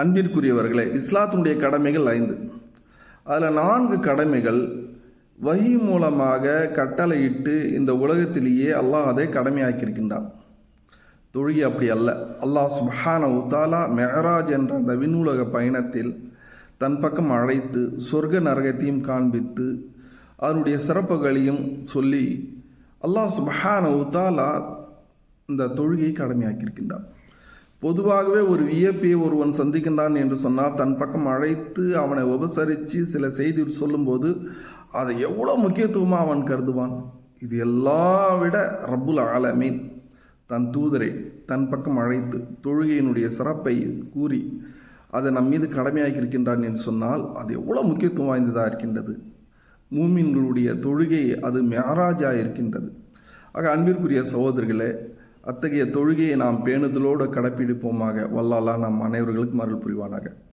அன்பிற்குரியவர்களே, இஸ்லாத்தினுடைய கடமைகள் 5. அதில் 4 கடமைகள் வஹி மூலமாக கட்டளையிட்டு இந்த உலகத்திலேயே அல்லாஹ் அதை கடமையாக்கியிருக்கின்றான். தொழுகை அப்படி அல்ல. அல்லாஹ் சுப்ஹானஹு தஆலா மெஹராஜ் என்ற அந்த விண்ணுலக பயணத்தில் தன் பக்கம் அழைத்து சொர்க்க நரகத்தையும் காண்பித்து அதனுடைய சிறப்புகளையும் சொல்லி அல்லாஹ் சுப்ஹானஹு தஆலா இந்த தொழுகையை கடமையாக்கியிருக்கின்றான். பொதுவாகவே ஒரு விஐபியை ஒருவன் சந்திக்கின்றான் என்று சொன்னால் தன் பக்கம் அழைத்து அவனை உபசரித்து சில செய்தி சொல்லும்போது அதை எவ்வளோ முக்கியத்துவமாக அவன் கருதுவான். இது எல்லாம் விட ரப்புல் ஆலமீன் தன் தூதரை தன் பக்கம் அழைத்து தொழுகையினுடைய சிறப்பை கூறி அதை நம் மீது கடமையாக்கி இருக்கின்றான் என்று சொன்னால் அது எவ்வளோ முக்கியத்துவம் வாய்ந்ததாக இருக்கின்றது. மூமின்களுடைய தொழுகை அது மெஹராஜாக இருக்கின்றது. ஆக அன்பிற்குரிய சகோதரர்களே, அத்தகைய தொழுகையை நாம் பேணுதலோடு கடைப்பிடிப்போமாக. வல்லாஹ் நம் அனைவர்களுக்கும் அருள் புரிவானாக.